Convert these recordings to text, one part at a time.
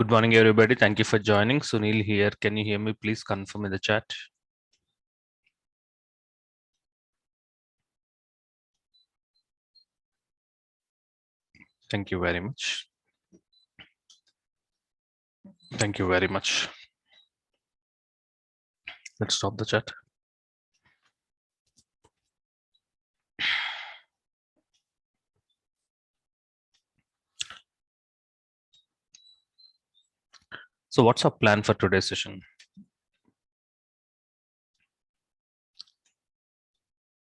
Good morning, everybody. Thank you for joining. Sunil here. Can you hear me? Please confirm in the chat. Thank you very much. Thank you very much. Let's stop the chat. So what's our plan for today's session?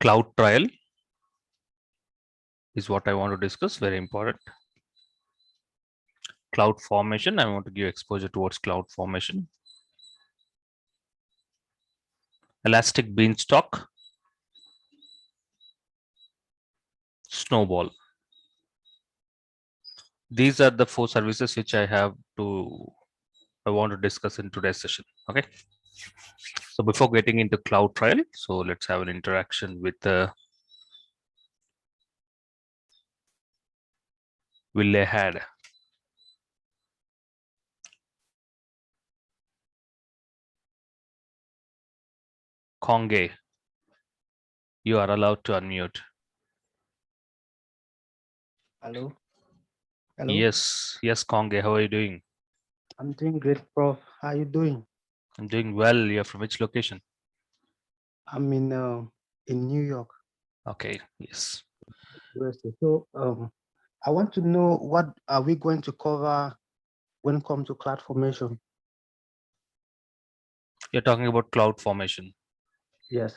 Cloud trial is what I want to discuss. Very important. Cloud formation. I want to give exposure towards cloud formation. Elastic Beanstalk. Snowball. These are the 4 services which I want to discuss in today's session. Okay. So before getting into cloud trial, so let's have an interaction with Will had. Konge, you are allowed to unmute. Hello. Hello. Yes, Konge, how are you doing? I'm doing great, Prof. How are you doing? I'm doing well. You're from which location? I'm in New York, Okay, yes. USA. So I want to know what are we going to cover when it comes to cloud formation? You're talking about cloud formation. Yes.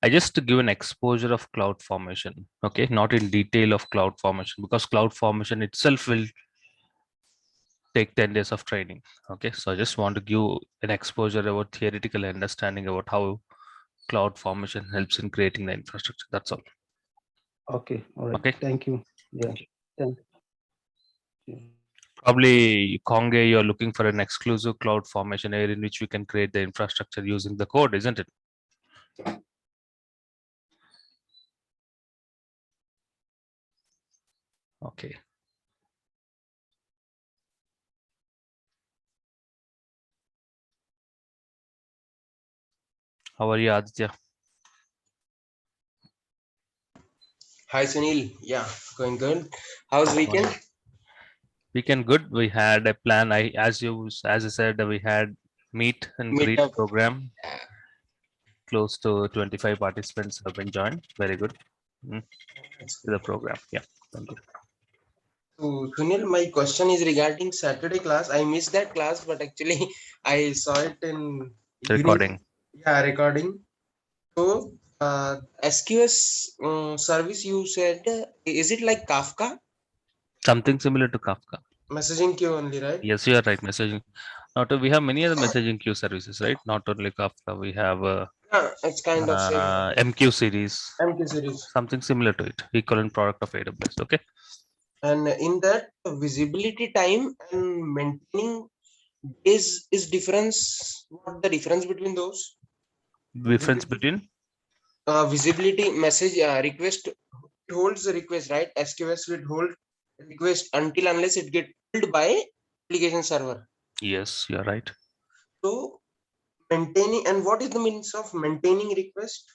I just to give an exposure of cloud formation, okay, not in detail of cloud formation, because cloud formation itself will take 10 days of training. Okay, so I just want to give an exposure about theoretical understanding about how cloud formation helps in creating the infrastructure. That's all. Okay. All right. Okay. Thank you. Yeah. Thank you. Thank you. Probably Konge, you're looking for an exclusive cloud formation area in which we can create the infrastructure using the code, isn't it? Okay. How are you, Aditya? Hi Sunil, yeah, going good. How's weekend? Weekend good. We had a plan. As I said, we had meet and greet Meetup. program. Close to 25 participants have been joined. Very good. To the program. Yeah, thank you. So Sunil, my question is regarding Saturday class. I missed that class, but actually I saw it in Recording. Yeah, recording. So SQS service you said, is it like Kafka? Something similar to Kafka. Messaging queue only, right? Yes, you are right. Messaging. We have many other messaging queue services, right? Not only Kafka. We have It's kind of same. MQ series. MQ series. Something similar to it. Equivalent product of AWS. Okay. And in that visibility time and maintaining is difference. What the difference between those? Difference between Visibility message request, it holds the request, right? SQS will hold request until unless it get pulled by application server. yes, you're right. So maintaining, and what is the means of maintaining request?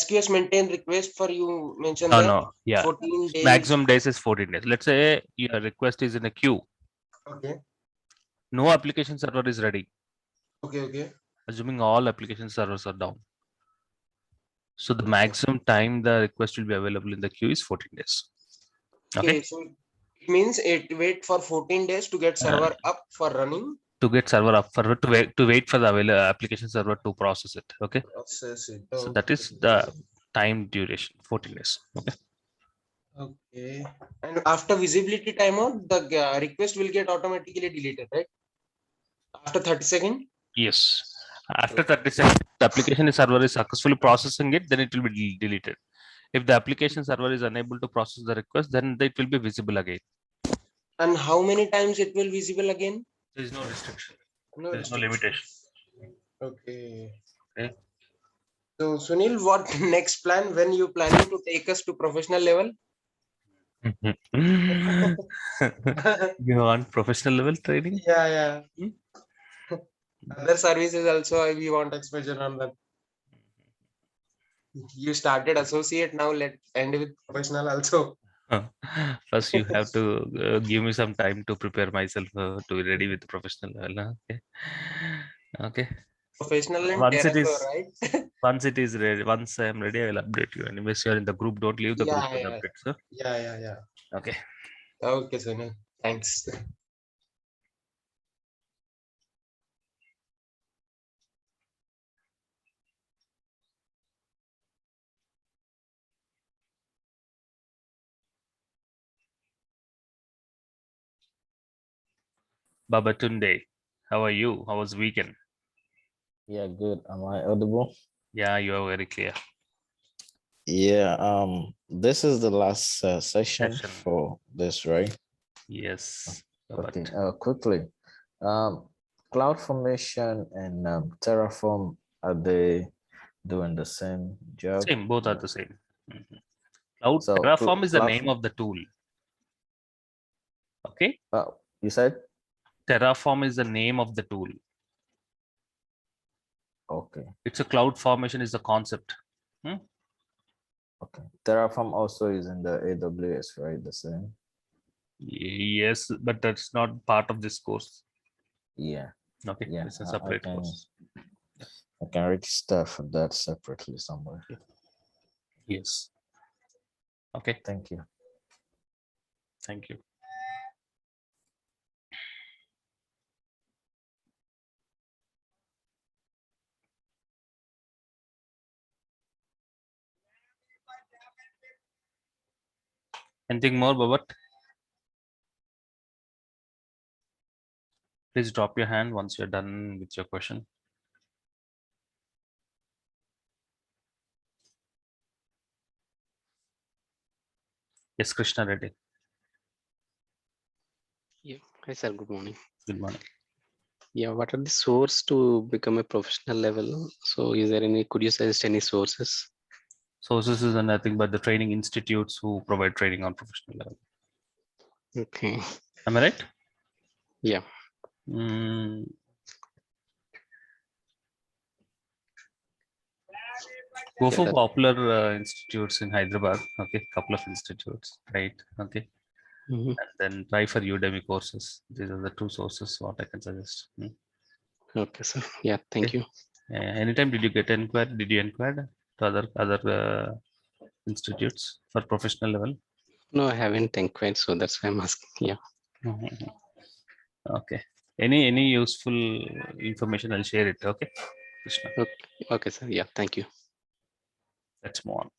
SQS maintain request for you mentioned that No, yeah. 14 days. Maximum days is 14 days. Let's say your request is in a queue. Okay. No application server is ready. Okay. Assuming all application servers are down. So the maximum time the request will be available in the queue is 14 days. Okay. So it means it wait for 14 days to get server up for running. To get server up for to wait for the application server to process it. Okay. Process it. So that is the time duration, 14 days. Okay. Okay. And after visibility timeout, the request will get automatically deleted, right? After 30 seconds? Yes. After 30 seconds, the application server is successfully processing it, then it will be deleted. If the application server is unable to process the request, then it will be visible again. And how many times it will visible again? There is no restriction. No There is no limitation. Okay. Okay. So Sunil, what next plan when you planning to take us to professional level? You want professional level training? Yeah. Hmm? Other services also we want exposure on that. You started associate, now let end with professional also. First, you have to give me some time to prepare myself to be ready with the professional level. Huh? Okay. Okay. Professional and Once it Terraform, is right? once it is ready, once I am ready, I will update you. Anyways, you are in the group. Don't leave the group Yeah, with yeah, updates. Huh? yeah. Okay. Okay, Sunil. Thanks. Babatunde, how are you? How was weekend? Yeah, good. Am I audible? Yeah, you are very clear. Yeah, this is the last session Session. for this, right? Yes. Okay, But quickly. Cloud Formation and Terraform, are they doing the same job? same, both are the same. Mhm. Cloud So Terraform is the Cloud, name of the tool. Okay. you said? Terraform is the name of the tool. Okay, It's a cloud formation is the concept. okay. Terraform also is in the AWS, right? The same? Yes, but that's not part of this course. Yeah, Okay, yeah. it's a separate course. I can register for that separately somewhere. Yes. Okay, Thank you. thank you. Anything more, Babat? Please drop your hand once you're done with your question. Yes, Krishna Reddy. Yeah. Hi, sir. Good morning. Good morning. Yeah. What are the source to become a professional level? So is there any, could you suggest any sources? Sources is nothing but the training institutes who provide training on professional level. Okay. Am I right? Yeah. Mm. Go Yeah, for that- popular institutes in Hyderabad. Okay, couple of institutes, right? Okay, Mhm. and then try for Udemy courses. These are the two sources what I can suggest. Okay, sir. Yeah. Thank you. Anytime did you get inquired? Did you inquire to other institutes for professional level? No, I haven't inquired, so that's why I'm asking. Yeah. Mhm. Okay. Any useful information, I'll share it. Okay, Krishna. Okay, sir. Yeah. Thank you. Let's move on.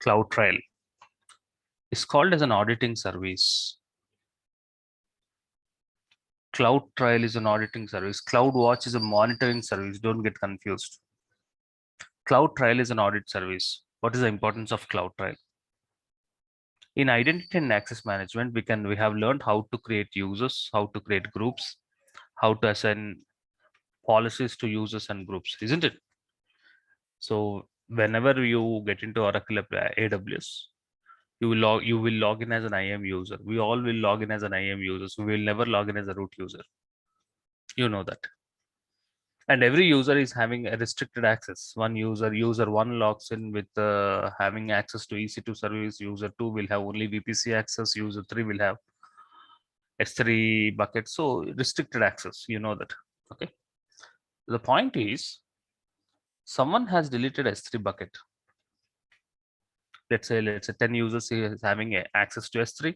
CloudTrail is called as an auditing service. CloudTrail is an auditing service. CloudWatch is a monitoring service. Don't get confused. CloudTrail is an audit service. What is the importance of CloudTrail? In identity and access management, we have learned how to create users, how to create groups, how to assign policies to users and groups, isn't it? So whenever you get into Oracle AWS, you will log in as an IAM user. We all will log in as an IAM user. So we will never log in as a root user. You know that. And every user is having a restricted access. User one logs in with having access to EC2 service. User two will have only VPC access. User three will have S3 bucket. So restricted access. You know that. Okay. The point is, someone has deleted S3 bucket. Let's say 10 users is having access to S3.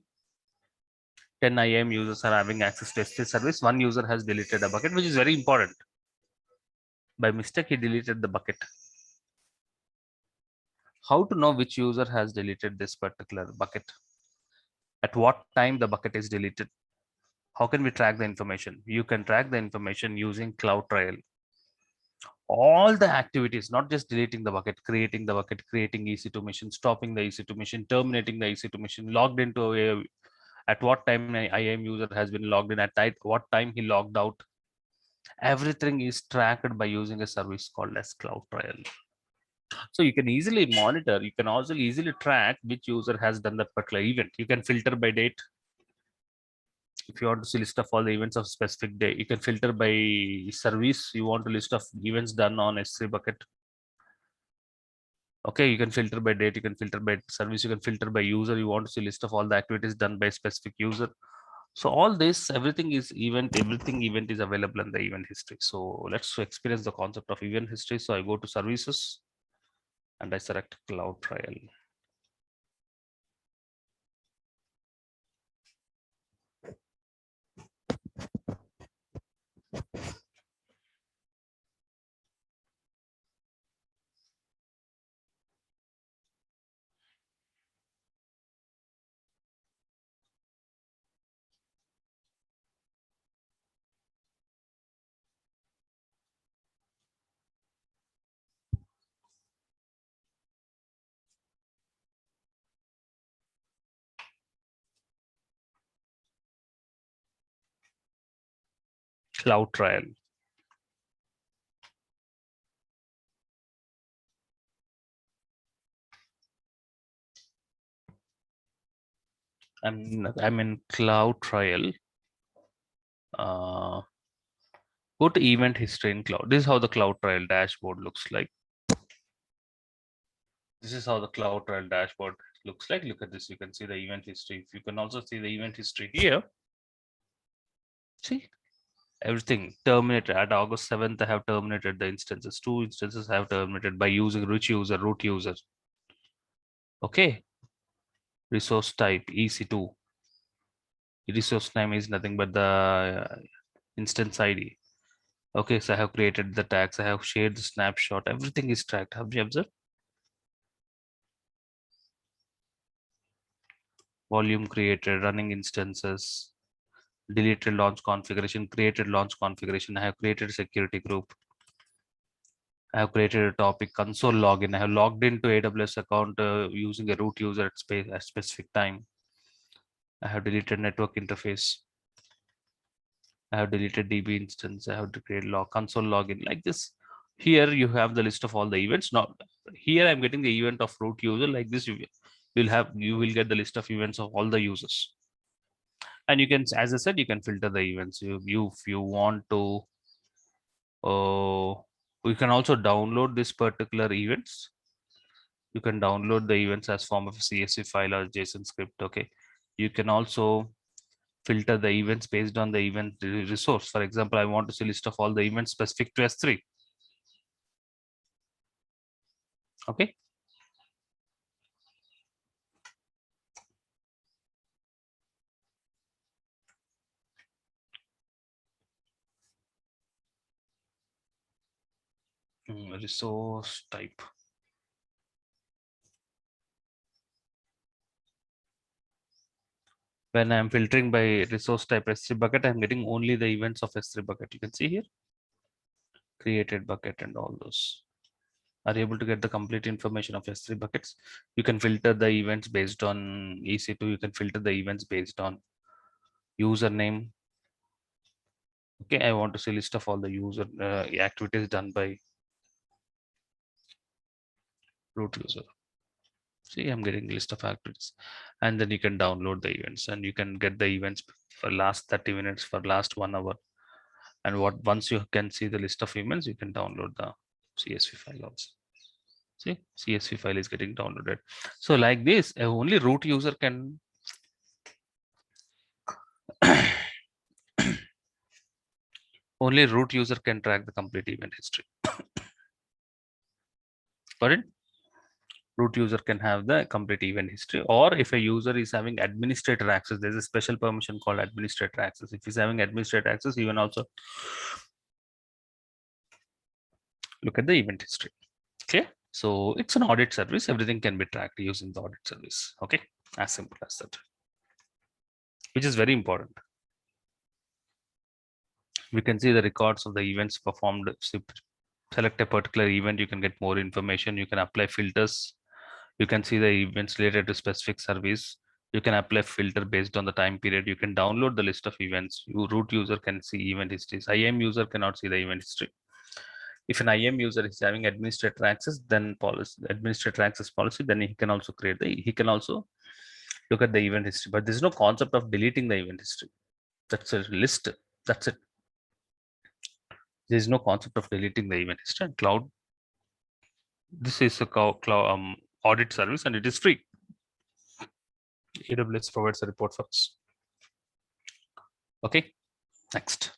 10 IAM users are having access to S3 service. One user has deleted a bucket, which is very important. By mistake, he deleted the bucket. How to know which user has deleted this particular bucket? At what time the bucket is deleted? How can we track the information? You can track the information using CloudTrail. All the activities, not just deleting the bucket, creating EC2 machine, stopping the EC2 machine, terminating the EC2 machine, logged into at what time an IAM user has been logged in, at what time he logged out, Everything is tracked by using a service called as CloudTrail. So you can easily monitor, you can also easily track which user has done that particular event. You can filter by date. If you want to see list of all the events of specific day, you can filter by service. You want a list of events done on S3 bucket. Okay, you can filter by date, you can filter by service, you can filter by user. You want to see list of all the activities done by specific user. So all this, everything is event, everything event is available in the event history. So let's experience the concept of event history. So I go to services and I select CloudTrail. CloudTrail. I'm in CloudTrail. Go to event history in cloud. This is how the CloudTrail dashboard looks like. This is how the CloudTrail dashboard looks like. Look at this. You can see the event history. You can also see the event history here. See, everything terminated at August 7th. I have terminated the instances. 2 instances I have terminated by using root user, root user. Okay. Resource type EC2. Resource name is nothing but the instance ID. Okay, so I have created the tags. I have shared the snapshot. Everything is tracked. Have you observed? Volume created, running instances, deleted launch configuration, created launch configuration. I have created a security group. I have created a topic, console login. I have logged into AWS account using a root user at specific time. I have deleted network interface. I have deleted DB instance. I have to create console login like this. Here you have the list of all the events. Now here I'm getting the event of root user like this. You will get the list of events of all the users. And you can, as I said, you can filter the events. If you want to, you can also download this particular events. You can download the events as form of a CSV file or JSON script. Okay, you can also filter the events based on the event resource. For example, I want to see a list of all the events specific to S3. Okay. Resource type. When I'm filtering by resource type S3 bucket, I'm getting only the events of S3 bucket. You can see here, created bucket and all those. Are able to get the complete information of S3 buckets. You can filter the events based on EC2. You can filter the events based on username. Okay, I want to see list of all the user activities done by root user. See, I'm getting a list of activities, and then you can download the events, and you can get the events for last 30 minutes, for last 1 hour. And once you can see the list of events, you can download the CSV file also. See, CSV file is getting downloaded. So like this, only root user can only root user can track the complete event history. Got it? Root user can have the complete event history, or if a user is having administrator access, there's a special permission called administrator access. If he's having administrator access, even also look at the event history. Okay, so it's an audit service. Everything can be tracked using the audit service. Okay, as simple as that, which is very important. We can see the records of the events performed. Select a particular event, you can get more information. You can apply filters. You can see the events related to specific service. You can apply filter based on the time period. You can download the list of events. Root user can see event histories. IAM user cannot see the event history. If an IAM user is having administrator access, then administrator access policy, then he can also he can also look at the event history. But there's no concept of deleting the event history. That's a list. That's it. There's no concept of deleting the event history. And cloud, this is a cloud audit service, and it is free. AWS provides a report for us. Okay, next.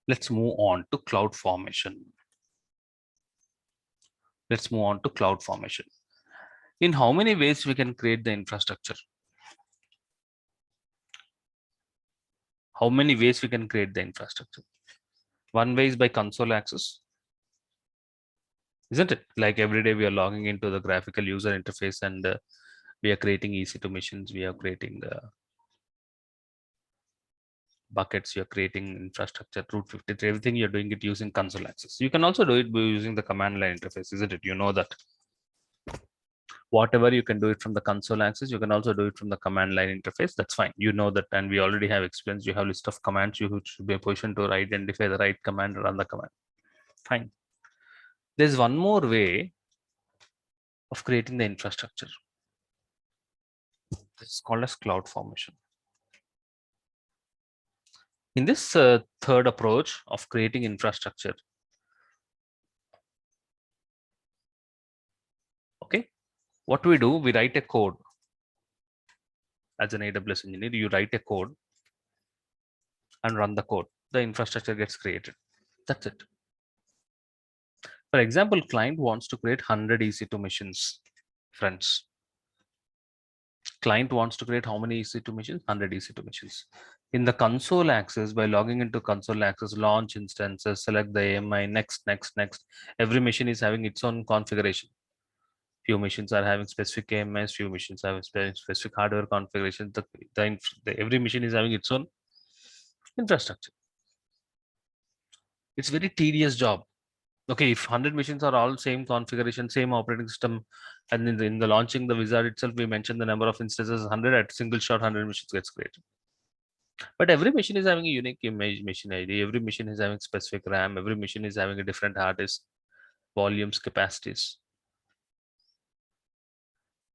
Let's move on to cloud formation. Let's move on to cloud formation. In how many ways we can create the infrastructure? How many ways we can create the infrastructure? One way is by console access. Isn't it? Like every day we are logging into the graphical user interface and we are creating EC2 machines. We are creating buckets. You are creating infrastructure, route 53, everything you're doing it using console access. You can also do it by using the command line interface, isn't it? You know that. Whatever you can do it from the console access, you can also do it from the command line interface. That's fine. You know that, and we already have experience. You have a list of commands. You should be in a position to identify the right command and run the command. Fine. There's one more way of creating the infrastructure. This is called as cloud formation. In this third approach of creating infrastructure, okay, what we do, we write a code. As an AWS engineer, you write a code and run the code. The infrastructure gets created. That's it. For example, client wants to create 100 EC2 machines, friends. Client wants to create how many EC2 machines? 100 EC2 machines. In the console access, by logging into console access, launch instances, select the AMI, next. Every machine is having its own configuration. Few machines are having specific AMIs, few machines have specific hardware configuration. Every machine is having its own infrastructure. It's very tedious job. Okay, if 100 machines are all same configuration, same operating system, and in the launching the wizard itself, we mentioned the number of instances 100 at single shot, 100 machines gets created. But every machine is having a unique image machine ID. Every machine is having specific RAM. Every machine is having a different hard disk, volumes, capacities.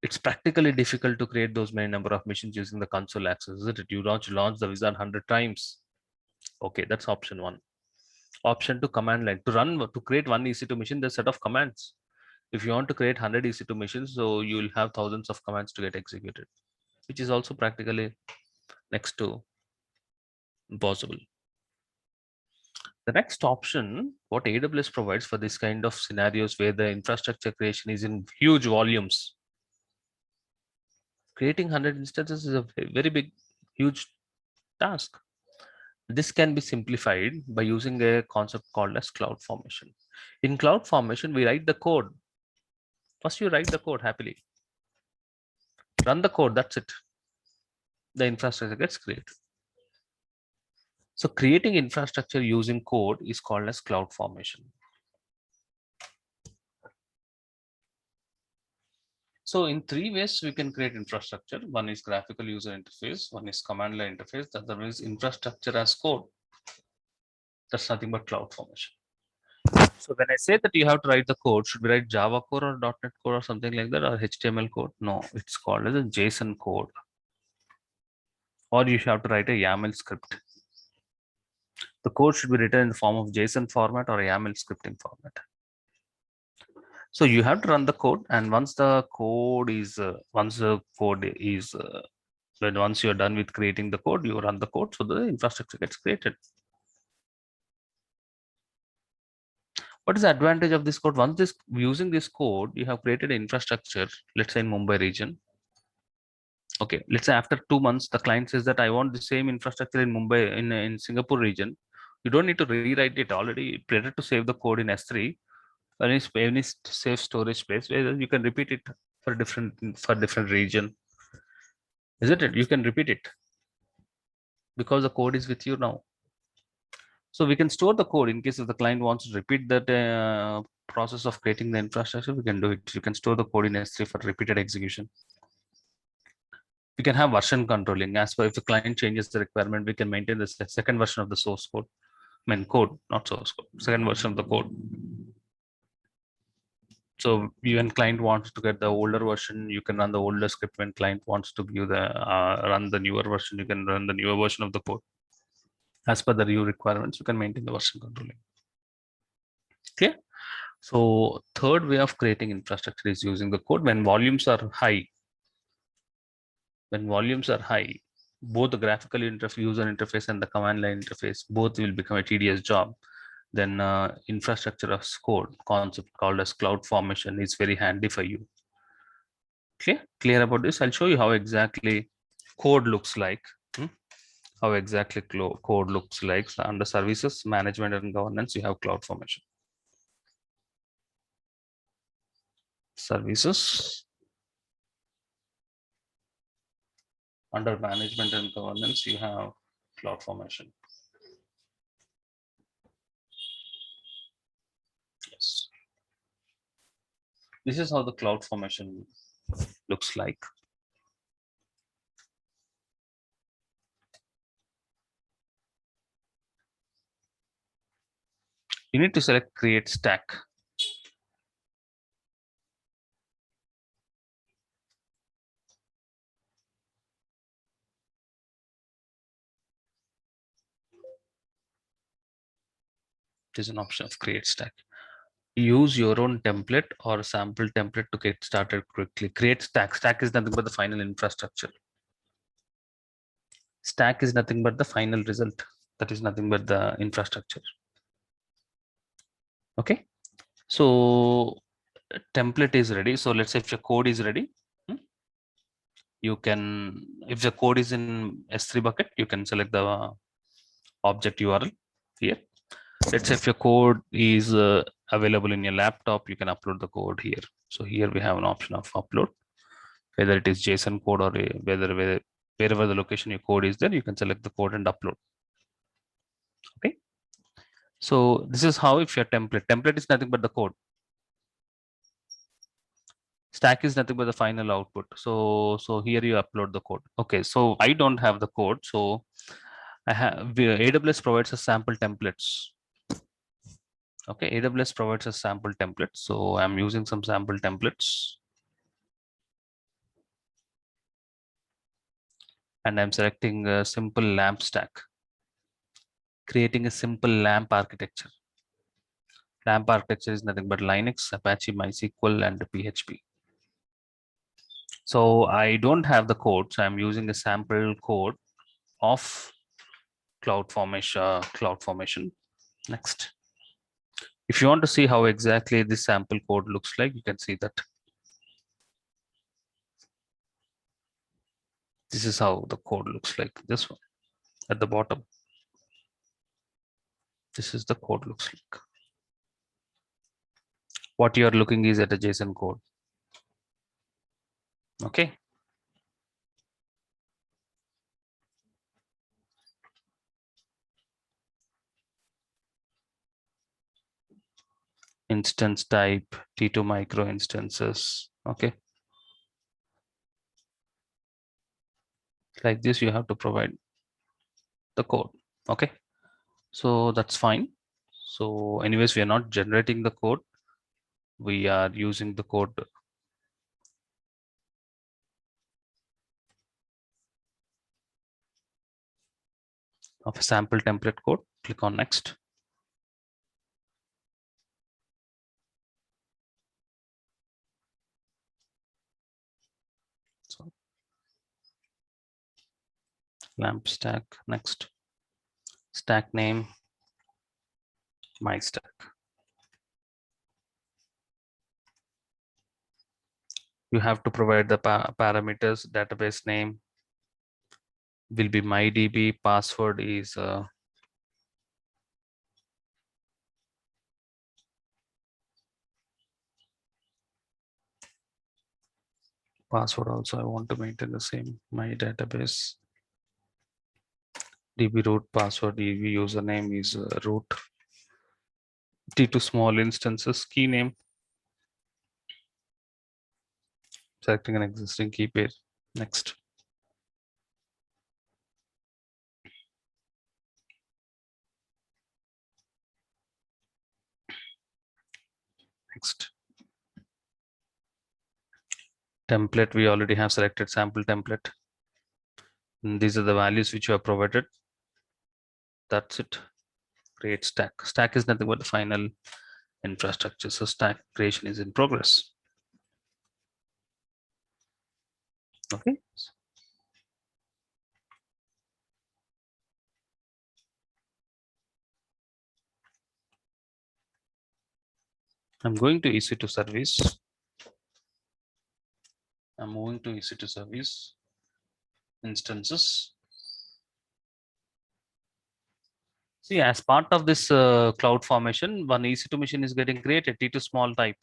It's practically difficult to create those many number of machines using the console access, isn't it? You launch the wizard 100 times. Okay, that's option one. Option two, command line. To create one EC2 machine, there's a set of commands. If you want to create 100 EC2 machines, so you will have thousands of commands to get executed, which is also practically next to impossible. The next option, what AWS provides for this kind of scenarios where the infrastructure creation is in huge volumes. Creating 100 instances is a very big, huge task. This can be simplified by using a concept called as cloud formation. In cloud formation, we write the code. First, you write the code happily. Run the code, that's it. The infrastructure gets created. So creating infrastructure using code is called as cloud formation. So in three ways we can create infrastructure. One is graphical user interface, one is command line interface, the other is infrastructure as code. That's nothing but cloud formation. So when I say that you have to write the code, should we write Java code or .NET code or something like that, or HTML code? No, it's called as a JSON code. Or you have to write a YAML script. The code should be written in the form of JSON format or YAML scripting format. So you have to run the code, and once you're done with creating the code, you run the code, so the infrastructure gets created. What is the advantage of this code? Once using this code, you have created an infrastructure, let's say in Mumbai region. Okay, let's say after 2 months, the client says that I want the same infrastructure in Mumbai, in Singapore region. You don't need to rewrite it already. Better to save the code in S3 or any safe storage space where you can repeat it for different region. Isn't it? You can repeat it because the code is with you now. So we can store the code in case if the client wants to repeat that process of creating the infrastructure, we can do it. You can store the code in S3 for repeated execution. We can have version controlling. As per if the client changes the requirement, we can maintain the second version of the source code. I mean code, not source code, second version of the code. So when client wants to get the older version, you can run the older script. When client wants to view the run the newer version, you can run the newer version of the code. As per the new requirements, you can maintain the version controlling. Okay. So third way of creating infrastructure is using the code when volumes are high. When volumes are high, both the graphical user interface and the command line interface, both will become a tedious job. Then infrastructure as code concept called as CloudFormation is very handy for you. Clear about this? I'll show you how exactly code looks like. How exactly code looks like. So under services, management and governance, you have CloudFormation. Services. Under management and governance, you have CloudFormation. Yes. This is how the CloudFormation looks like. You need to select create stack. There's an option of create stack. Use your own template or sample template to get started quickly. Create stack. Stack is nothing but the final infrastructure. Stack is nothing but the final result. That is nothing but the infrastructure. Okay. So template is ready. So let's say if your code is ready, you can, if the code is in S3 bucket, you can select the object URL here. Let's say if your code is available in your laptop, you can upload the code here. So here we have an option of upload, whether it is JSON code or wherever the location your code is there, you can select the code and upload. Okay. So this is how if your template is nothing but the code. Stack is nothing but the final output. So here you upload the code. Okay. So I don't have the code. So I have AWS provides us sample templates. Okay, AWS provides a sample template. So I'm using some sample templates. And I'm selecting a simple LAMP stack. Creating a simple LAMP architecture. LAMP architecture is nothing but Linux, Apache, MySQL, and PHP. So I don't have the code. So I'm using a sample code of CloudFormation. Next. If you want to see how exactly this sample code looks like, you can see that. This is how the code looks like. This one at the bottom. This is the code looks like. What you are looking is at a JSON code. Okay. Instance type, T2 micro instances. Okay. Like this, you have to provide the code. Okay. So that's fine. So anyways, we are not generating the code. We are using the code. Of a sample template code. Click on next. So LAMP stack, next. Stack name, my stack. You have to provide the parameters. Database name will be MyDB. Password is password also I want to maintain the same, my database. DB root password, DB username is root. T2 small instances, key name. Selecting an existing key pair. Next. Next. Template, we already have selected sample template. And these are the values which you have provided. That's it. Create stack. Stack is nothing but the final infrastructure. So stack creation is in progress. Okay. I'm going to EC2 service. I'm moving to EC2 service instances. See, as part of this cloud formation, one EC2 machine is getting created, T2 small type.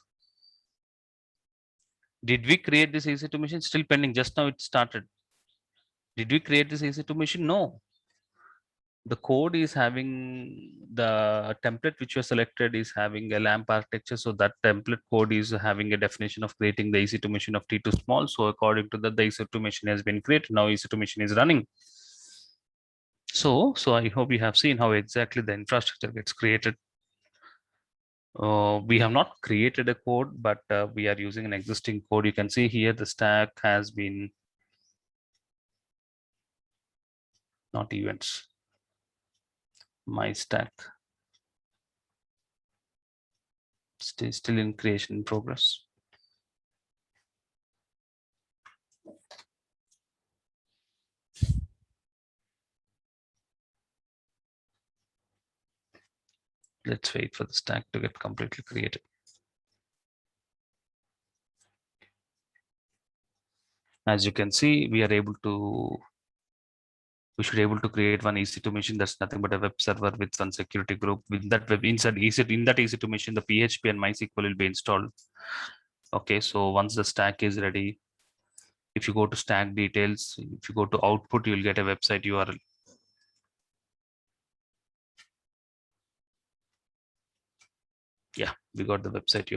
Did we create this EC2 machine? Still pending. Just now it started. Did we create this EC2 machine? No. The code is having the template which was selected is having a LAMP architecture. So that template code is having a definition of creating the EC2 machine of T2 small. So according to that, the EC2 machine has been created. Now EC2 machine is running. So I hope you have seen how exactly the infrastructure gets created. We have not created a code, but we are using an existing code. You can see here the stack has been not events. My stack still in creation in progress. Let's wait for the stack to get completely created. As you can see, we should able to create one EC2 machine that's nothing but a web server with one security group. With that web inside EC2, in that EC2 machine, the PHP and MySQL will be installed. Okay, so once the stack is ready, if you go to stack details, if you go to output, you'll get a website URL. Yeah, we got the website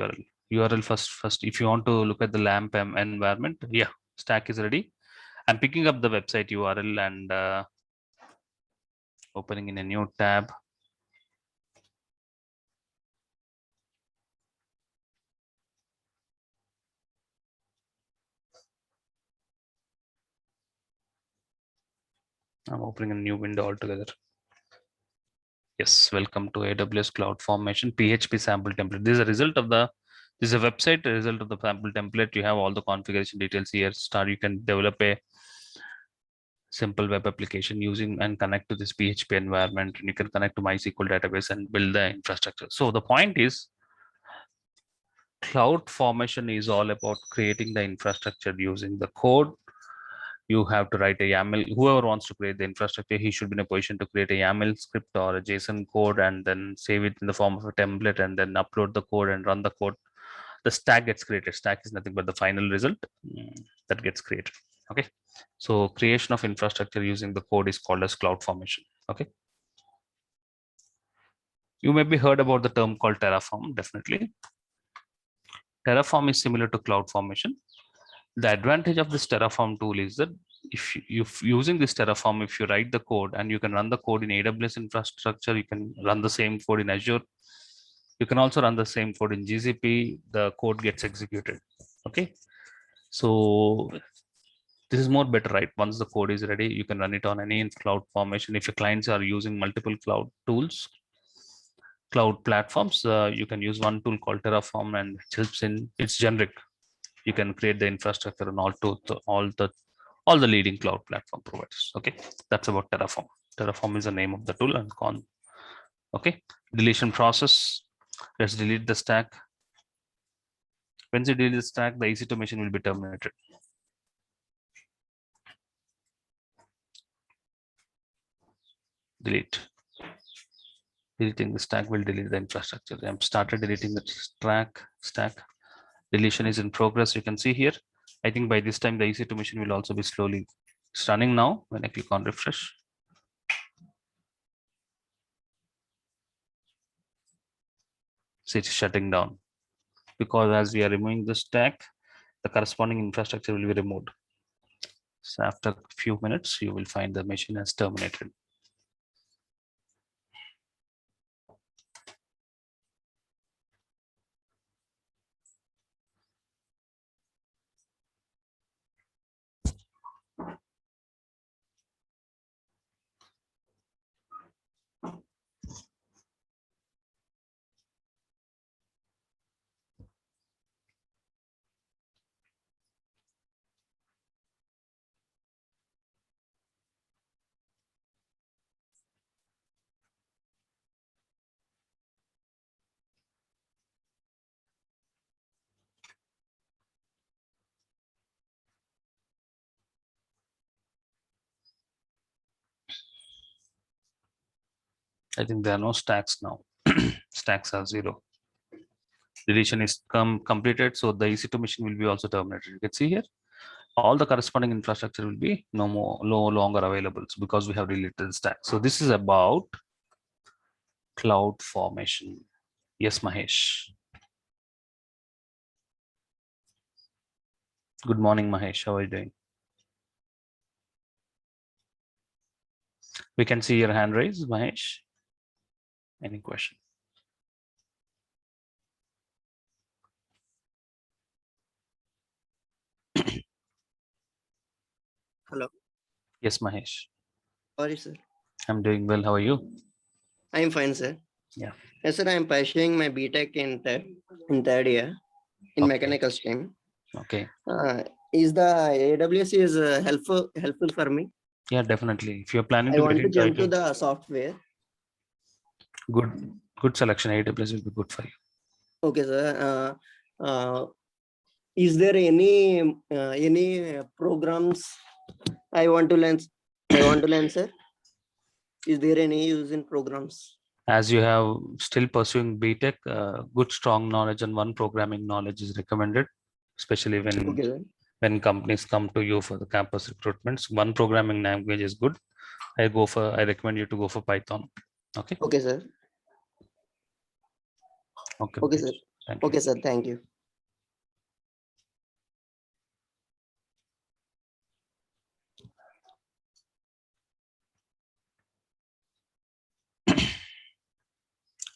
URL first. If you want to look at the LAMP environment, yeah, stack is ready. I'm picking up the website URL and opening in a new tab. I'm opening a new window altogether. Yes, welcome to AWS Cloud Formation PHP sample template. This is a result of the, this is a website, a result of the sample template. You have all the configuration details here. You can develop a simple web application using and connect to this PHP environment, and you can connect to MySQL database and build the infrastructure. So the point is, cloud formation is all about creating the infrastructure using the code. You have to write a YAML. Whoever wants to create the infrastructure, he should be in a position to create a YAML script or a JSON code and then save it in the form of a template and then upload the code and run the code. The stack gets created. Stack is nothing but the final result that gets created. Okay. So creation of infrastructure using the code is called as cloud formation. Okay. You may be heard about the term called Terraform. Definitely. Terraform is similar to cloud formation. The advantage of this Terraform tool is that if using this Terraform, if you write the code and you can run the code in AWS infrastructure, you can run the same code in Azure. You can also run the same code in GCP. The code gets executed. Okay. So this is more better, right? Once the code is ready, you can run it on any cloud formation. If your clients are using multiple cloud tools, cloud platforms, you can use one tool called Terraform, and it helps in, it's generic. You can create the infrastructure on all the leading cloud platform providers. Okay, that's about Terraform. Terraform is the name of the tool and con. Okay, deletion process. Let's delete the stack. Once you delete the stack, the EC2 machine will be terminated. Delete. Deleting the stack will delete the infrastructure. I'm started deleting the stack. Deletion is in progress. You can see here. I think by this time the EC2 machine will also be slowly running now when I click on refresh. So it's shutting down because as we are removing the stack, the corresponding infrastructure will be removed. So after a few minutes, you will find the machine has terminated. I think there are no stacks now. Stacks are 0. Deletion is completed, so the EC2 machine will be also terminated. You can see here, all the corresponding infrastructure will be no longer available because we have deleted the stack. So this is about cloud formation. Yes, Mahesh. Good morning, Mahesh. How are you doing? We can see your hand raised, Mahesh. Any question? Hello. Yes, Mahesh. Sorry, sir. I'm doing well. How are you? I'm fine, sir. Yeah. Yes, sir. I'm pursuing my BTech in third year in Okay. mechanical stream. Okay. Is the AWS is helpful for me? Yeah, definitely. If you're planning I to want get to into jump to IT, the software. good selection. AWS will be good for you. Okay, sir. Is there any programs I want to learn? Sir. Is there any use in programs? As you have still pursuing BTech, good strong knowledge and one programming knowledge is recommended, especially Okay, sir. when companies come to you for the campus recruitments. One programming language is good. I recommend you to go for Python. Okay. Okay, sir. Okay. Okay, sir. Thank you. Okay, sir. Thank you.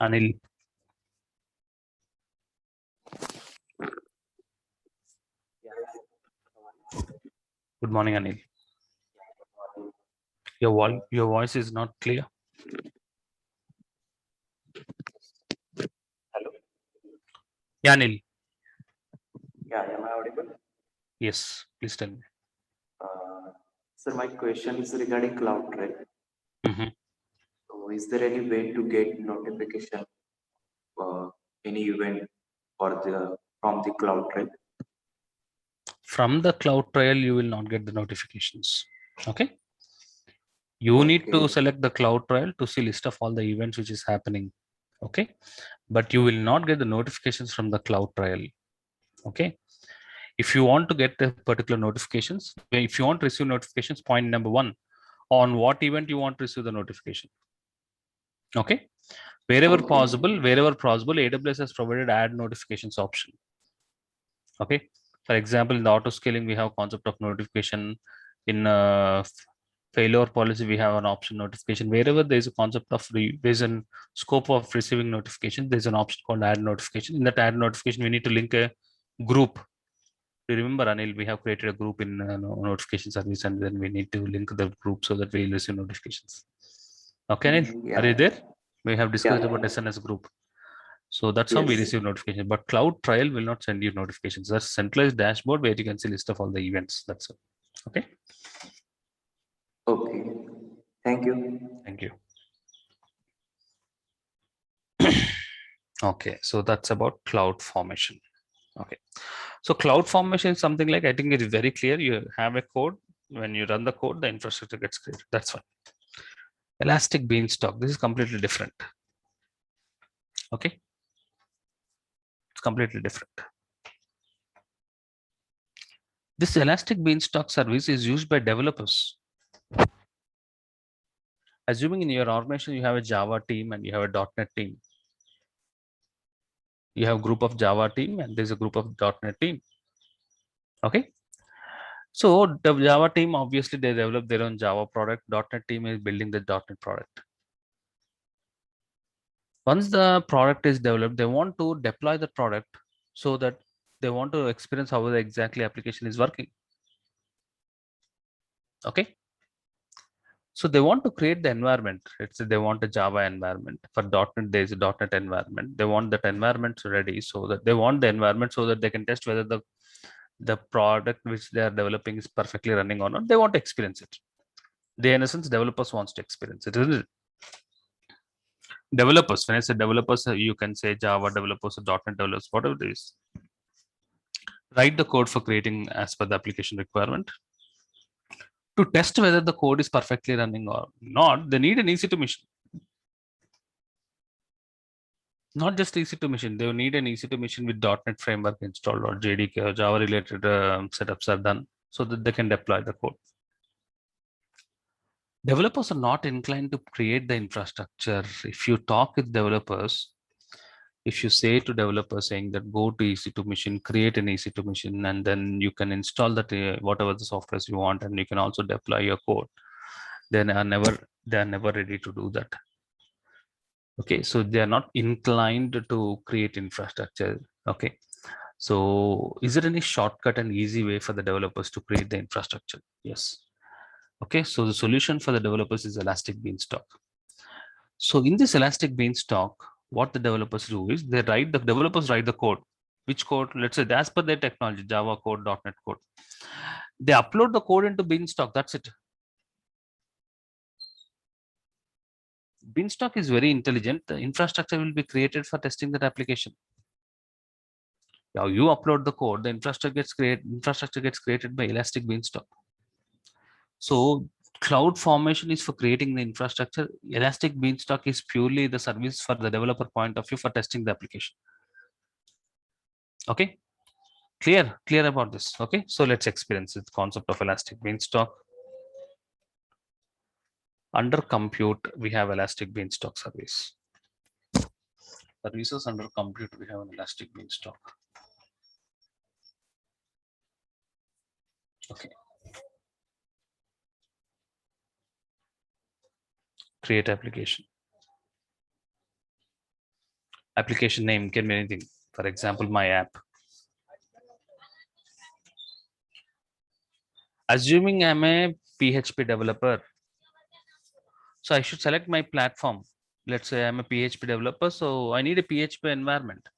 Anil. Good morning, Anil. Your voice is not clear. Hello. Yeah, Anil. Yeah, am I audible? Yes, please tell me. Sir, my question is regarding CloudTrail. Mhm. So, is there any way to get notification any event from the CloudTrail? From the CloudTrail, you will not get the notifications. Okay. You need to Okay. select the CloudTrail to see list of all the events which is happening. Okay. But you will not get the notifications from the CloudTrail. Okay. If you want to get the particular notifications, if you want to receive notifications, point number 1, on what event you want to receive the notification. Okay. Wherever possible, AWS has provided add notifications option. Okay. For example, in the auto scaling, we have concept of notification. In failure policy, we have an option notification. Wherever there is a concept of there's a scope of receiving notification, there's an option called add notification. In that add notification, we need to link a group. You remember, Anil, we have created a group in notification service, and then we need to link the group so that we receive notifications. Okay, Anil, Yeah. are you there? We have discussed Yeah. about SNS group. So that's how we Yes. receive notification. But CloudTrail will not send you notifications. That's centralized dashboard where you can see list of all the events. That's it. Okay. Okay. Thank you. Thank you. Okay, so that's about cloud formation. Okay, so cloud formation is something like, I think it is very clear. You have a code. When you run the code, the infrastructure gets created. That's fine. Elastic Beanstalk. This is completely different. Okay, it's completely different. This Elastic Beanstalk service is used by developers. Assuming in your organization you have a Java team and you have a .NET team. You have group of Java team and there's a group of .NET team. Okay. So the Java team, obviously they develop their own Java product. .NET team is building the .NET product. Once the product is developed, they want to deploy the product so that they want to experience how the exactly application is working. Okay. So they want to create the environment. Let's say they want a Java environment. For .NET, there is a .NET environment. They want that environment ready so that they want the environment so that they can test whether the product which they are developing is perfectly running or not. They want to experience it. They, in essence, developers wants to experience it, isn't it? Developers, when I say developers, you can say Java developers or .NET developers, whatever it is. Write the code for creating as per the application requirement. To test whether the code is perfectly running or not, they need an EC2 machine. Not just EC2 machine, they need an EC2 machine with .NET framework installed or JDK or Java related setups are done so that they can deploy the code. Developers are not inclined to create the infrastructure. If you talk with developers, if you say to developers saying that go to EC2 machine, create an EC2 machine, and then you can install that whatever the software you want, and you can also deploy your code, then they are never ready to do that. Okay, so they are not inclined to create infrastructure. Okay, so is there any shortcut and easy way for the developers to create the infrastructure? Yes. Okay, so the solution for the developers is Elastic Beanstalk. So in this Elastic Beanstalk, what the developers do is the developers write the code. Which code? Let's say as per their technology, Java code, .NET code. They upload the code into Beanstalk. That's it. Beanstalk is very intelligent. The infrastructure will be created for testing that application. Now you upload the code, the infrastructure gets created by Elastic Beanstalk. So Cloud Formation is for creating the infrastructure. Elastic Beanstalk is purely the service for the developer point of view for testing the application. Okay, clear about this. Okay, so let's experience the concept of Elastic Beanstalk. Under compute, we have Elastic Beanstalk service. Services under compute, we have an Elastic Beanstalk. Okay. Create application. Application name can be anything. For example, my app. Assuming I'm a PHP developer, so I should select my platform. Let's say I'm a PHP developer, so I need a PHP environment.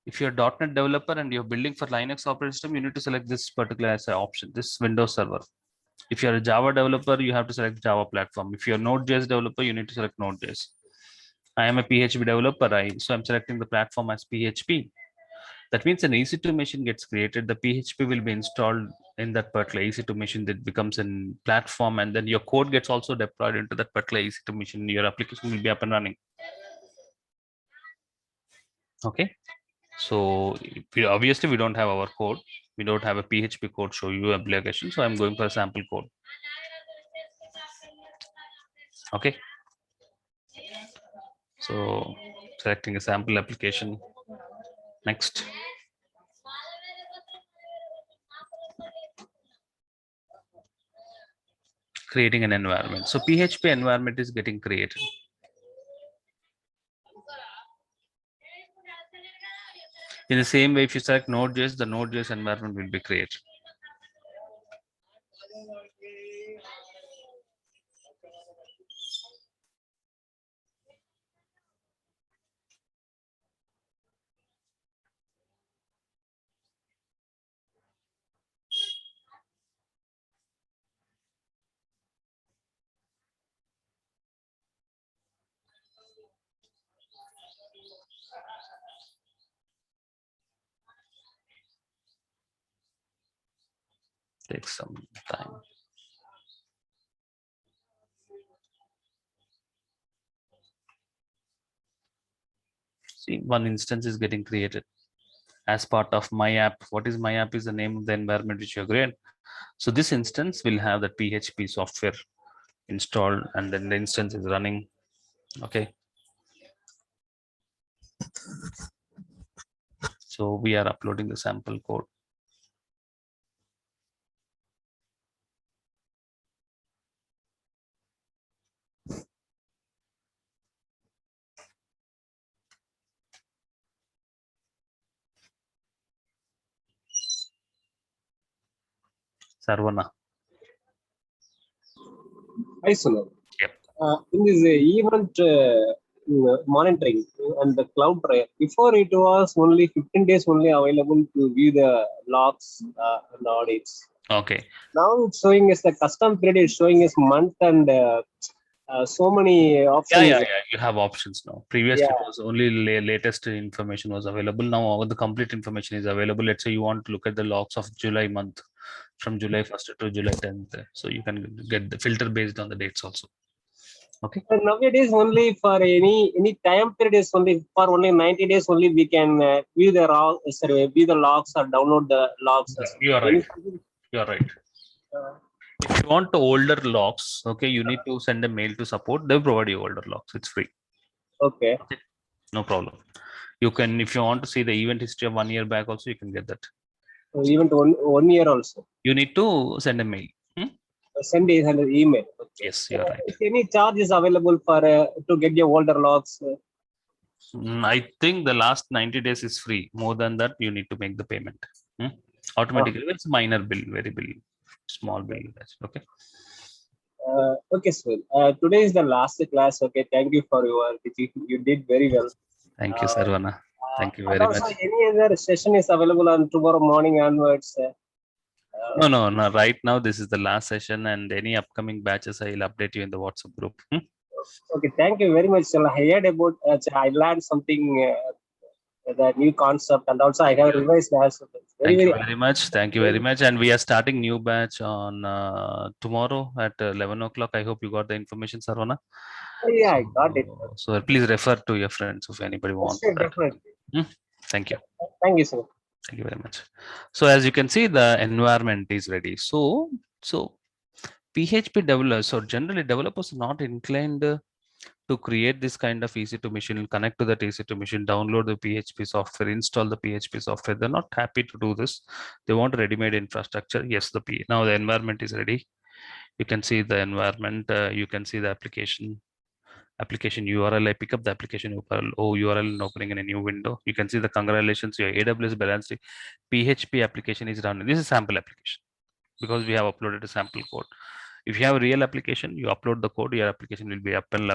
If you're a .NET developer and you're building for Linux operating system, you need to select this particular as an option, this Windows Server. If you're a Java developer, you have to select Java platform. If you're a Node.js developer, you need to select Node.js. I am a PHP developer, so I'm selecting the platform as PHP. That means an EC2 machine gets created. The PHP will be installed in that particular EC2 machine that becomes a platform, and then your code gets also deployed into that particular EC2 machine. Your application will be up and running. Okay. So obviously we don't have our code. We don't have a PHP code show you application. So I'm going for a sample code. Okay. So selecting a sample application. Next. Creating an environment. So PHP environment is getting created. In the same way, if you select Node.js, the Node.js environment will be created. Takes some time. See, one instance is getting created as part of my app. What is my app is the name of the environment which you create. So this instance will have the PHP software installed, and then the instance is running. Okay. So we are uploading the sample code. Sarvana. Hi, Sunil. Yep. In this event monitoring and the cloud trial, before it was only 15 days only available to view the logs and audits. Okay. Now it's showing us the custom period is showing us month and so many options. Yeah. You have options now. Previously, Yeah. it was only latest information was available. Now all the complete information is available. Let's say you want to look at the logs of July month, from July 1st to July 10th. So you can get the filter based on the dates also. Okay. And nowadays, only for any time period is only for only 90 days only we can view the view the logs or download the logs. You are right. You are right. If you want the older logs, okay, you need to send a mail to support. They'll provide you older logs. It's free. Okay. No problem. You can, if you want to see the event history of 1 year back, also you can get that. Even to one year also. You need to send a mail. Send an email. Okay. Yes, you're right. If any charge is available for to get your older logs? I think the last 90 days is free. More than that, you need to make the payment. Automatically, it's minor bill, very bill, small bill. Okay. Okay, sir. Today is the last class. Okay, thank you for your teaching. You did very well. Thank you, Sarvana. Thank you And very also, much. any other session is available on tomorrow morning onwards? No. Right now, this is the last session, and any upcoming batches, I will update you in the WhatsApp group. Okay, thank you very much, sir. I heard about. I learned something. The new concept, and also I have revised as well. Thank you very much. Thank you very much. And we are starting new batch on tomorrow at 11 o'clock. I hope you got the information, Sarvana. Yeah, I got it. So please refer to your friends if anybody wants. Sure, definitely. Thank you. Thank you, sir. Thank you very much. So as you can see, the environment is ready. So PHP developers, so generally developers are not inclined to create this kind of EC2 machine, connect to that EC2 machine, download the PHP software, install the PHP software. They're not happy to do this. They want ready-made infrastructure. Yes, now the environment is ready. You can see the environment. You can see the application URL. I pick up the application URL and opening in a new window. You can see the congratulations, your AWS Balanced PHP application is running. This is sample application because we have uploaded a sample code. If you have a real application, you upload the code, your application will be up and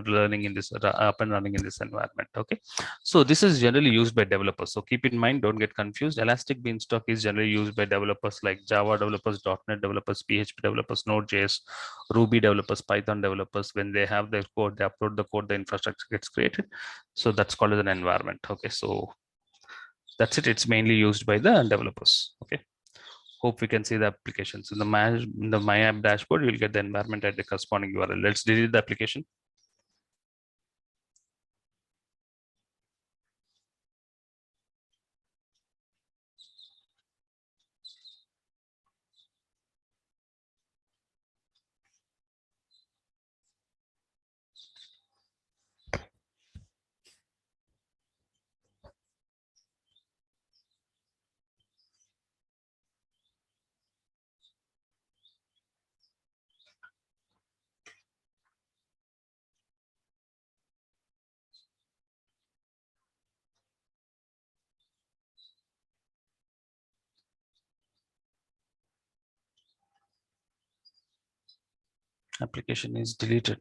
running in this environment. Okay. So this is generally used by developers. So keep in mind, don't get confused. Elastic Beanstalk is generally used by developers like Java developers, .NET developers, PHP developers, Node.js, Ruby developers, Python developers. When they have their code, they upload the code, the infrastructure gets created. So that's called as an environment. Okay. So that's it. It's mainly used by the developers. Okay. Hope we can see the applications in the My App dashboard. You'll get the environment at the corresponding URL. Let's delete the application. Application is deleted.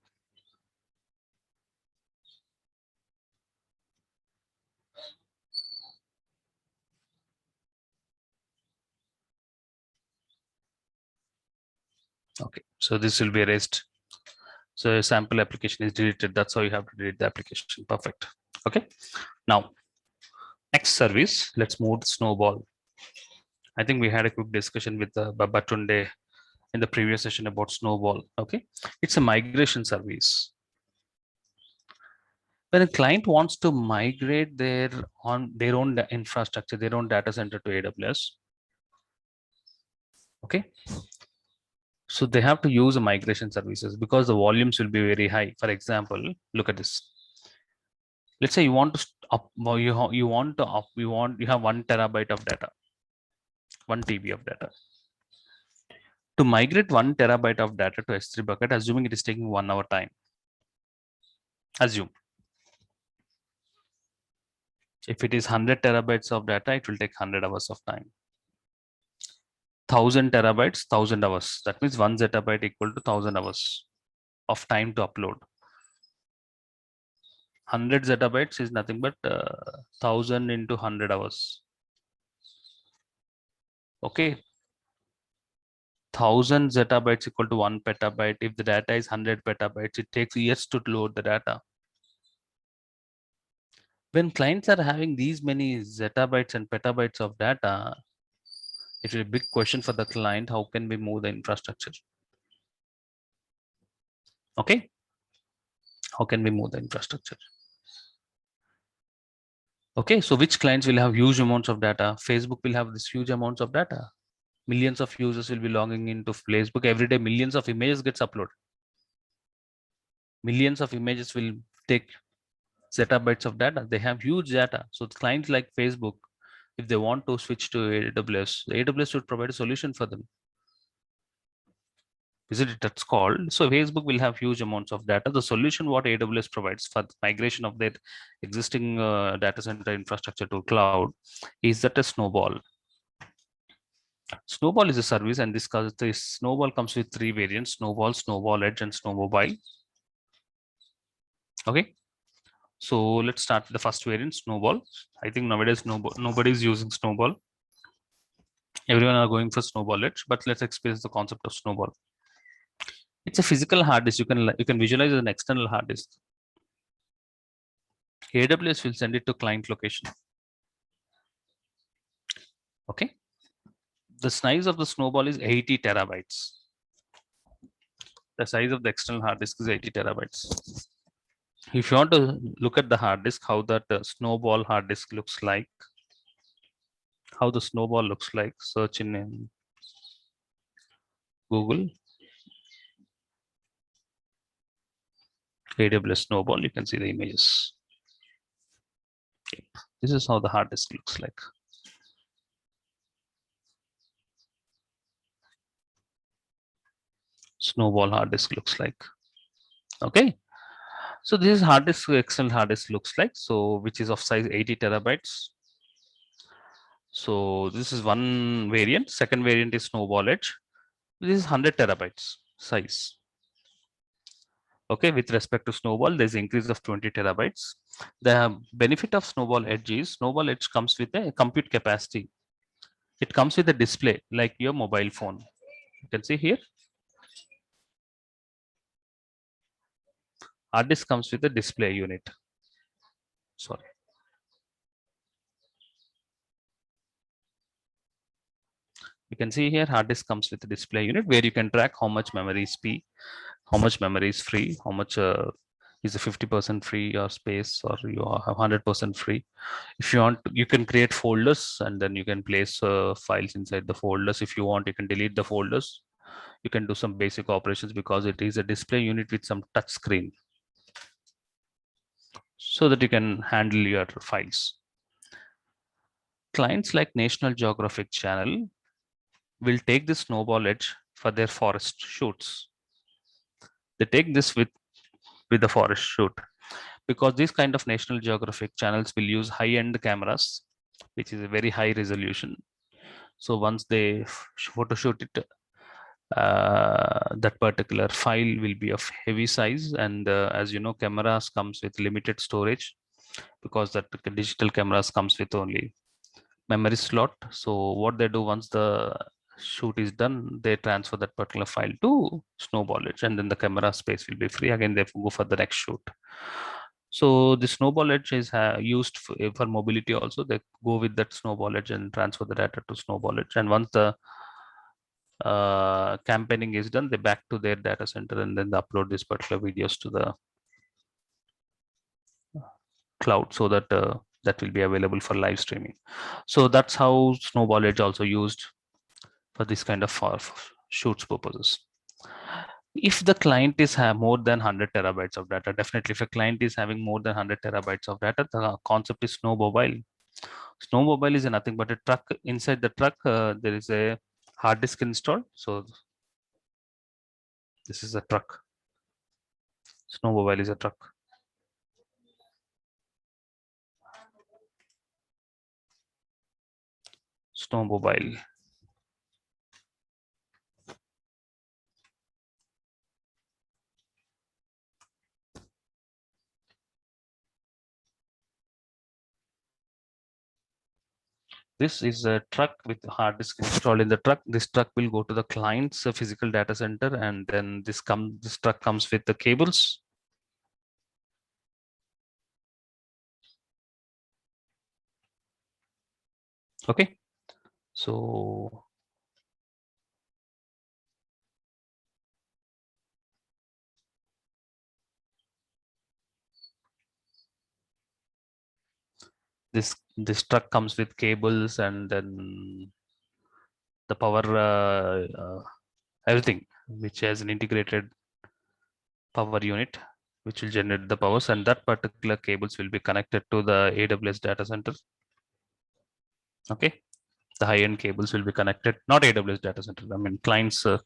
Okay, so this will be erased. So a sample application is deleted. That's how you have to delete the application. Perfect. Okay. Now, next service, let's move to Snowball. I think we had a quick discussion with Babatunde in the previous session about Snowball. Okay. It's a migration service. When a client wants to migrate their own infrastructure, their own data center to AWS, okay, so they have to use a migration services because the volumes will be very high. For example, look at this. Let's say you want to you want to you have 1 terabyte of data, 1 TB of data. To migrate 1 terabyte of data to S3 bucket, assuming it is taking 1 hour time. Assume. If it is 100 terabytes of data, it will take 100 hours of time. 1000 terabytes, 1000 hours. That means 1 zettabyte equal to 1000 hours of time to upload. 100 zettabytes is nothing but 1000 into 100 hours. Okay. 1000 zettabytes equal to 1 petabyte. If the data is 100 petabytes, it takes years to load the data. When clients are having these many zettabytes and petabytes of data, it will be a big question for the client. How can we move the infrastructure? Okay. How can we move the infrastructure? Okay, so which clients will have huge amounts of data? Facebook will have this huge amounts of data. Millions of users will be logging into Facebook every day. Millions of images gets uploaded. Millions of images will take zettabytes of data. They have huge data. So clients like Facebook, if they want to switch to AWS, the AWS should provide a solution for them. Isn't it? That's called. So Facebook will have huge amounts of data. The solution what AWS provides for the migration of their existing data center infrastructure to cloud is that a Snowball. Snowball is a service, and this Snowball comes with 3 variants: Snowball, Snowball Edge, and Snowmobile. Okay. So let's start with the first variant, Snowball. I think nowadays nobody is using Snowball. Everyone are going for Snowball Edge, but let's experience the concept of Snowball. It's a physical hard disk. You can visualize an external hard disk. AWS will send it to client location. Okay. The size of the Snowball is 80 terabytes. The size of the external hard disk is 80 terabytes. If you want to look at the hard disk, how that Snowball hard disk looks like, how the Snowball looks like, search in Google. AWS Snowball, you can see the images. Yep. This is how the hard disk looks like. Snowball hard disk looks like. Okay. So this is hard disk, external hard disk looks like, so which is of size 80 terabytes. So this is one variant. Second variant is Snowball Edge. This is 100 terabytes size. Okay, with respect to Snowball, there's an increase of 20 terabytes. The benefit of Snowball Edge is Snowball Edge comes with a compute capacity. It comes with a display like your mobile phone. You can see here. Hard disk comes with a display unit. Sorry. You can see here hard disk comes with a display unit where you can track how much memory is how much memory is free, how much is the 50% free or space, or you have 100% free. If you want, you can create folders and then you can place files inside the folders. If you want, you can delete the folders. You can do some basic operations because it is a display unit with some touch screen, so that you can handle your files. Clients like National Geographic Channel will take this Snowball Edge for their forest shoots. They take this with the forest shoot because these kind of National Geographic channels will use high-end cameras, which is a very high resolution. So once they photo shoot it, that particular file will be of heavy size, and as you know, cameras comes with limited storage because that digital cameras comes with only memory slot. So what they do, once the shoot is done, they transfer that particular file to Snowball Edge, and then the camera space will be free. Again, they go for the next shoot. So the Snowball Edge is used for mobility also. They go with that Snowball Edge and transfer the data to Snowball Edge. And once the campaigning is done, they back to their data center and then they upload these particular videos to the cloud, so that that will be available for live streaming. So that's how Snowball Edge also used for this kind of shoots purposes. If the client is have more than 100 terabytes of data, definitely if a client is having more than 100 terabytes of data, the concept is snowmobile. Snowmobile is nothing but a truck. Inside the truck, there is a hard disk installed. So this is a truck. Snowmobile is a truck. Snowmobile. This is a truck with hard disk installed in the truck. This truck will go to the client's physical data center, and then this truck comes with the cables. Okay, so this truck comes with cables, and then the power, everything, which has an integrated power unit, which will generate the powers, and that particular cables will be connected to the AWS data center. Okay, the high-end cables will be connected, not AWS data center, I mean client's a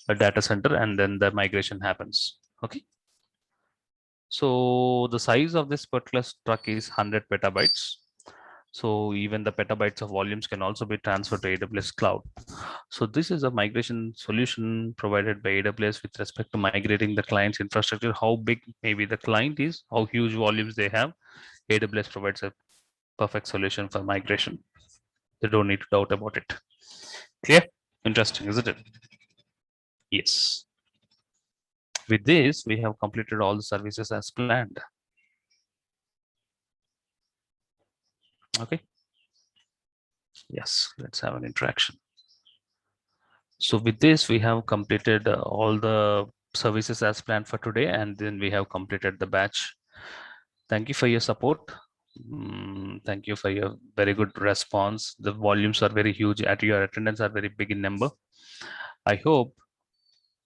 data center, and then the migration happens. Okay, so the size of this particular truck is 100 petabytes. So even the petabytes of volumes can also be transferred to AWS cloud. So this is a migration solution provided by AWS with respect to migrating the client's infrastructure. How big maybe the client is, how huge volumes they have, AWS provides a perfect solution for migration. They don't need to doubt about it. Clear? Interesting, isn't it? Yes. With this, we have completed all the services as planned. Okay. Yes, let's have an interaction. So with this, we have completed all the services as planned for today, and then we have completed the batch. Thank you for your support. Thank you for your very good response. The volumes are very huge, at your attendance are very big in number. I hope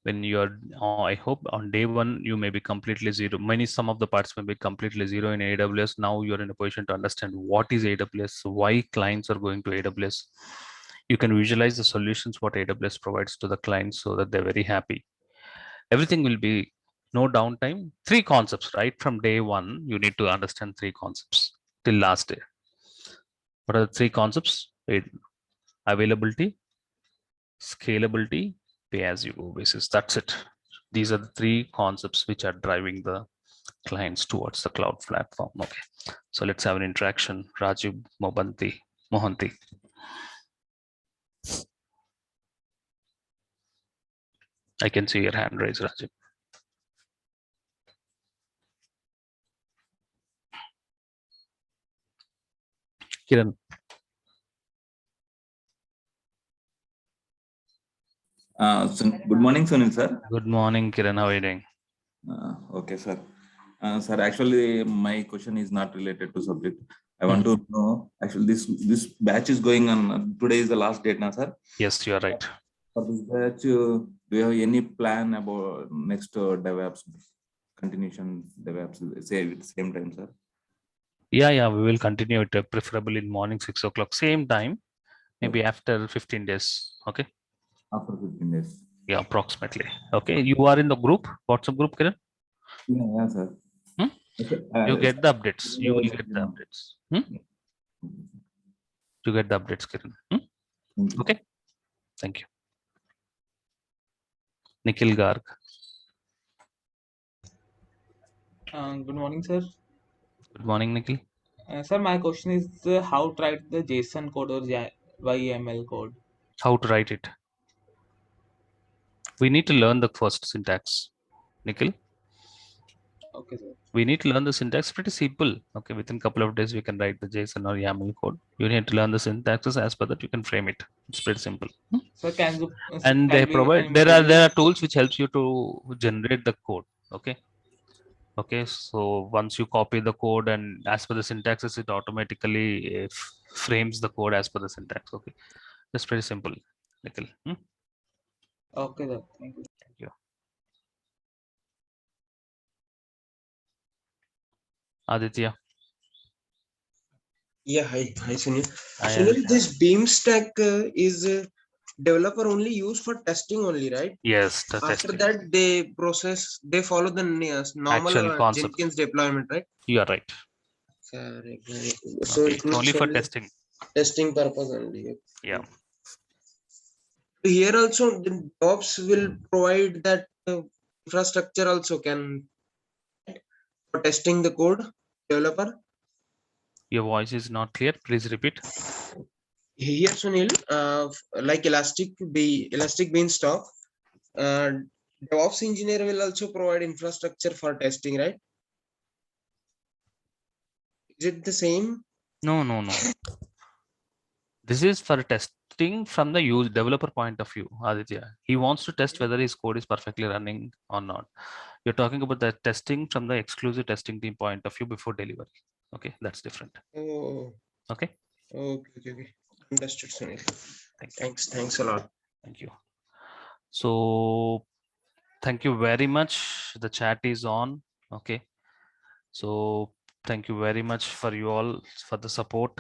when you're, I hope on day one, you may be completely zero. Some of the parts may be completely zero in AWS. Now you're in a position to understand what is AWS, why clients are going to AWS. You can visualize the solutions what AWS provides to the clients so that they're very happy. Everything will be no downtime. 3 concepts, right? From day one, you need to understand 3 concepts till last day. What are the 3 concepts? Availability, scalability, pay as you go basis. That's it. These are the 3 concepts which are driving the clients towards the cloud platform. Okay, so let's have an interaction. Rajiv Mohanty. I can see your hand raised, Rajiv. Kiran. Good morning, Sunil sir. Good morning, Kiran. How are you doing? Okay, sir. Sir, actually, my question is not related to subject. I want to know, actually, this batch is going on. Today is the last date now, sir. Yes, you are right. For this batch, do you have any plan about next DevOps continuation DevOps? Say at the same time, sir. Yeah, we will continue it preferably in morning 6 o'clock, same time, maybe after 15 days. Okay. After 15 days. Yeah, approximately. Okay, you are in the group, WhatsApp group, Kiran? Yeah, sir. You get the updates. You will get the updates. You get the updates, Kiran. Okay. Thank you. Nikhil Garg. Good morning, sir. Good morning, Nikhil. Sir, my question is how to write the JSON code or YAML code? How to write it? We need to learn the first syntax, Nikhil. Okay, sir. We need to learn the syntax. Pretty simple. Okay, within a couple of days, we can write the JSON or YAML code. You need to learn the syntaxes. As per that, you can frame it. It's pretty simple. So can you? And they provide. There are tools which helps you to generate the code. Okay. Okay, so once you copy the code and as per the syntaxes, it automatically frames the code as per the syntax. Okay, that's pretty simple, Nikhil. Okay, sir. Thank you. Thank you. Aditya. Yeah, hi Sunil. Hi, Sunil, Aditya. this Beamstack is developer only used for testing only, right? Yes, the After testing. that, they follow the normal Actual concept. Jenkins deployment, right? You are right. Correct, correct. So Okay. it means Only for testing. testing purpose only. Yeah. Here also, the jobs will provide that infrastructure also can for testing the code developer. Your voice is not clear. Please repeat. Here, Sunil, like Elastic Beanstalk, DevOps engineer will also provide infrastructure for testing, right? Is it the same? No. This is for testing from the developer point of view, Aditya. He wants to test whether his code is perfectly running or not. You're talking about the testing from the exclusive testing team point of view before delivery. Okay, that's different. Oh, Okay. okay. Understood, Sunil. Thank you. Thanks a lot. Thank you. So thank you very much. The chat is on. Okay. So thank you very much for you all for the support.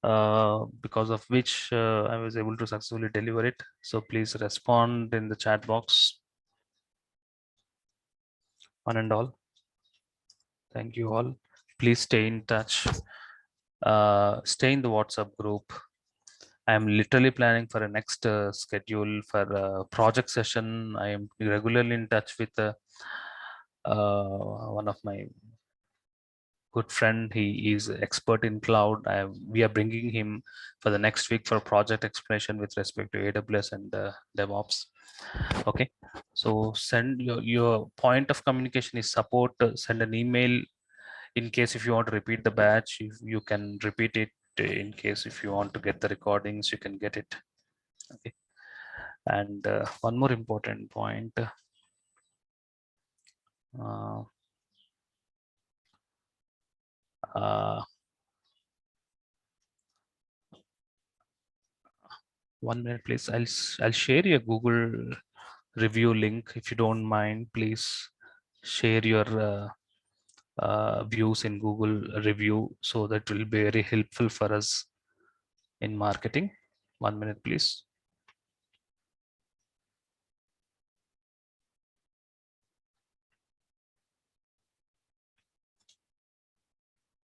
Because of which I was able to successfully deliver it. So please respond in the chat box. One and all. Thank you all. Please stay in touch. Stay in the WhatsApp group. I am literally planning for a next schedule for a project session. I am regularly in touch with one of my good friend. He is expert in cloud. We are bringing him for the next week for project explanation with respect to AWS and DevOps. Okay, so send your point of communication is support. Send an email in case if you want to repeat the batch. You can repeat it. In case if you want to get the recordings, you can get it. Okay, and one more important point. Uh, 1 minute, please. I'll share your Google review link if you don't mind. Please share your views in Google review, so that will be very helpful for us in marketing. 1 minute, please.